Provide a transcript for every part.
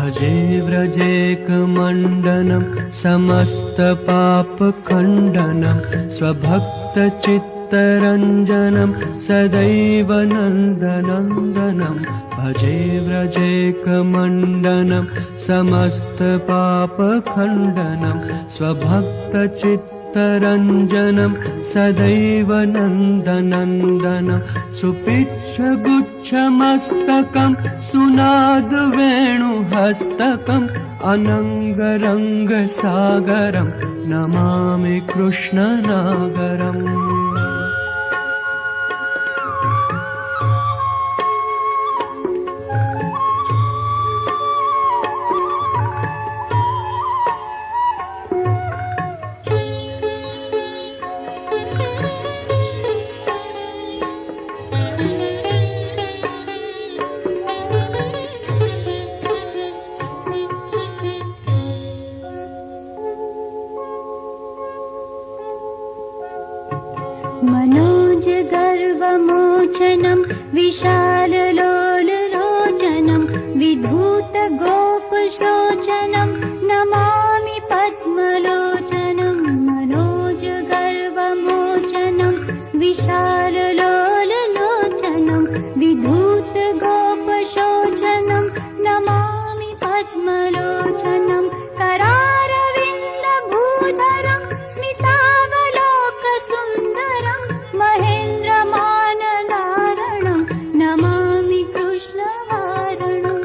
भजे व्रजेकमण्डनं समस्तपापखण्डनं स्वभक्तचित्तरञ्जनं सदैव नन्दनन्दनं भजे व्रजेकमण्डनं समस्तपापखण्डनं स्वभक्तचित्तरञ्जनं सदैव नन्दनन्दनं सुपिच्छगुच्छमस्तकं सुनादवेणुहस्तकम् अनङ्गरङ्गसागरं नमामि कृष्णनागरम्। मनोजगर्वमोचनं विशाललोललोचनं विधूतगोपशोचनं नमामि पद्मलोचनं मनोजगर्वमोचनं विशाललोललोचनं विधूतगोपशोचनं नमामि पद्मलोचनं करारविन्दभूधरं स्मितावलोकसुन्दरं महेन्द्रमानधारणं नमामि कृष्णवारणम्।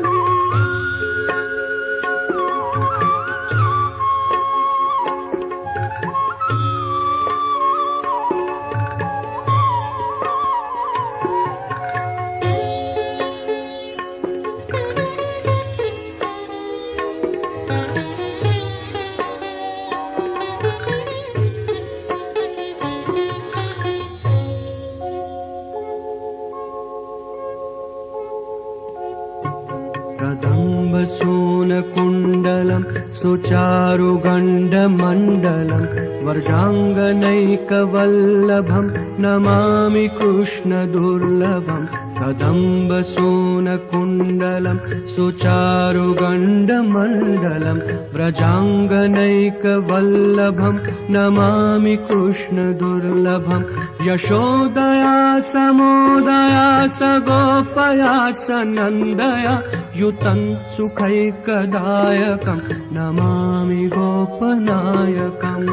कदम्बसूनकुण्डलं सुचारुगण्डमण्डलं वर्जाङ्गनैकवल्लभं नमामि कृष्णदुर्लभं कदम्बसूनकुण्डलं सुचारुगण्डमण्डलं व्रजाङ्गनैकवल्लभं नमामि कृष्णदुर्लभं यशोदया समोदया सगोपया सनन्दया युतं सुखैकदायकं नमामि गोपनायकम्।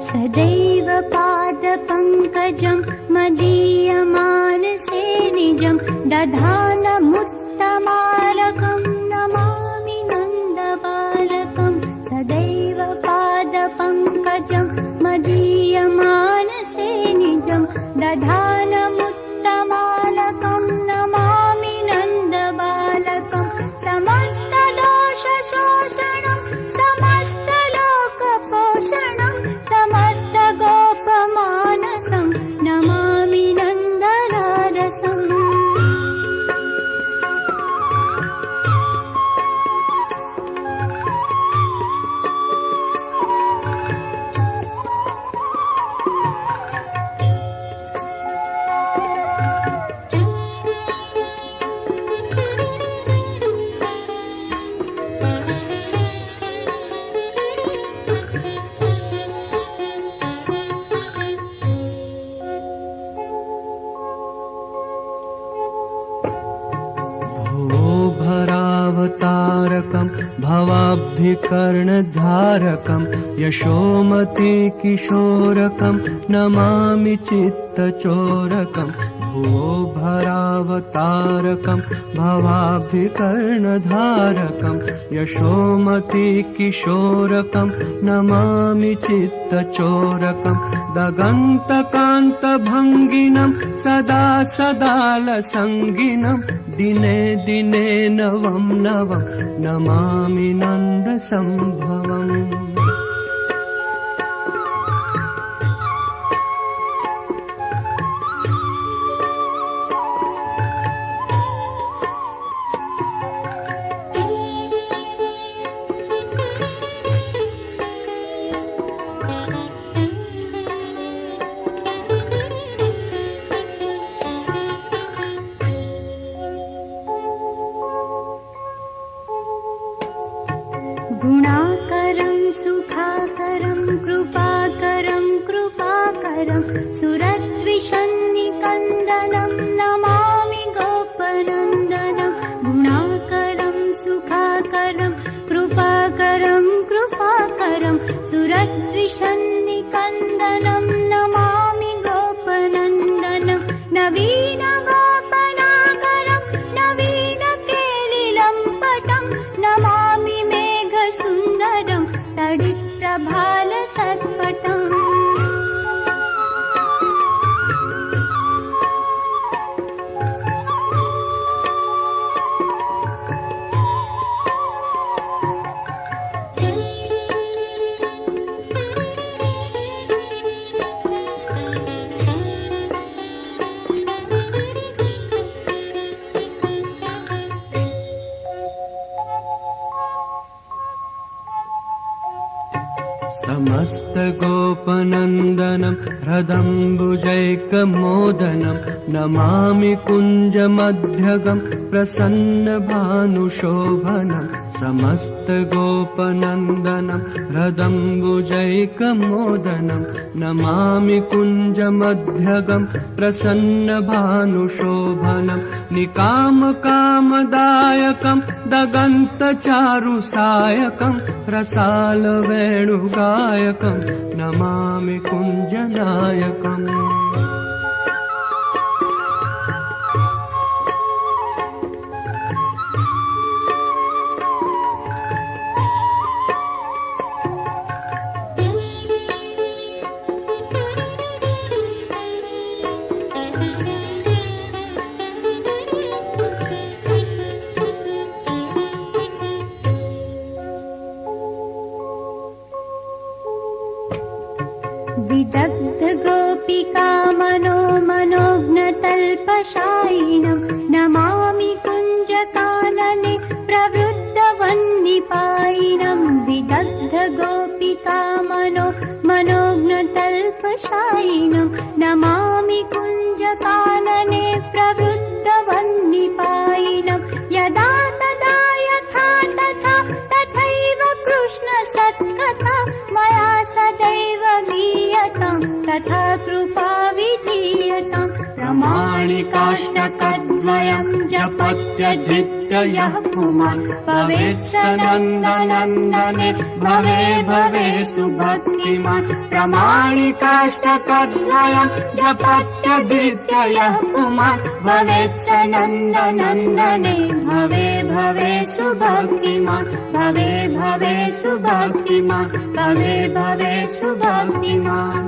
सदैव पादपङ्कजं मदीयमानसे निजं दधानमुत्तमालकं नमामि नन्दबालकं सदैव पादपङ्कजं मदीयमानसे निजं दधानमुत्तमालकं नमामि नन्दबालकं समस्तदोषशोषणं समस्तलोकपोषणं समस्तगोपमानसं नमामि नन्दलारसम्। भरावतारकं भवाब्धिकर्णधारकं यशोमती किशोरकं नमामि चित्तचोरकं भुवोभरावतारकं भवाभिकर्णधारकं यशोमती किशोरकं नमामि चित्तचोरकं दगन्तकान्तभङ्गिनं सदा सदालसङ्गिनं दिने दिने नवं नवं नमामि नन्दसम्भवम् गुणाकरं सुखाकरं कृपाकरं कृपाकरं सुरद्विषन्निकन्दनं नमामि गोपनन्दनं गुणाकरं सुखाकरं कृपाकरं कृपाकरं सुरद्विषन्निकन्दनं नमामि गोपनन्दनं नवीनगोपनाकरं नवीनकेलिलं पटं नमामि सुन्दरं तडिप्रभालसत्पटम् समस्तगोपनन्दनं हृदम्बुजैकमोदनं नमामि कुञ्जमध्यगं प्रसन्नभानुशोभनं समस्तगोपनन्दनं हृदम्बुजैकमोदनं नमामि कुञ्जमध्यगं प्रसन्नभानुशोभनं निकामकामदायकं दगन्तचारुसायकं रसालवेणुगायकं नमामि कुञ्जनायकम् विदग्ध गोपिका मनोज्ञतल्पशायिनं नमामि कुञ्जकानने प्रवृद्धवह्निपायिनं विदग्ध गोपिका मनोज्ञतल्पशायिनं नमामि कुञ्जकानने प्रवृद्धवह्निपायिनं यदा तदा यथा तथा तथैव कृष्णसत्कथा मया सदैव गीयतां तथा कृपा विधीयतां प्रमाणिकाष्टकद्वयं जपत्यधृत्य यः पुमान् भवेत् स नन्दनन्दने भवे भवे सुभक्तिमान् प्रमाणिकाष्टकद्वयं जपत्यधृत्य यः पुमान् भवेत् स नन्दनन्दने भवे भवे सुभक्तिमान् भवे भवे सुभक्तिमान् भवे भवे सुभक्तिमान्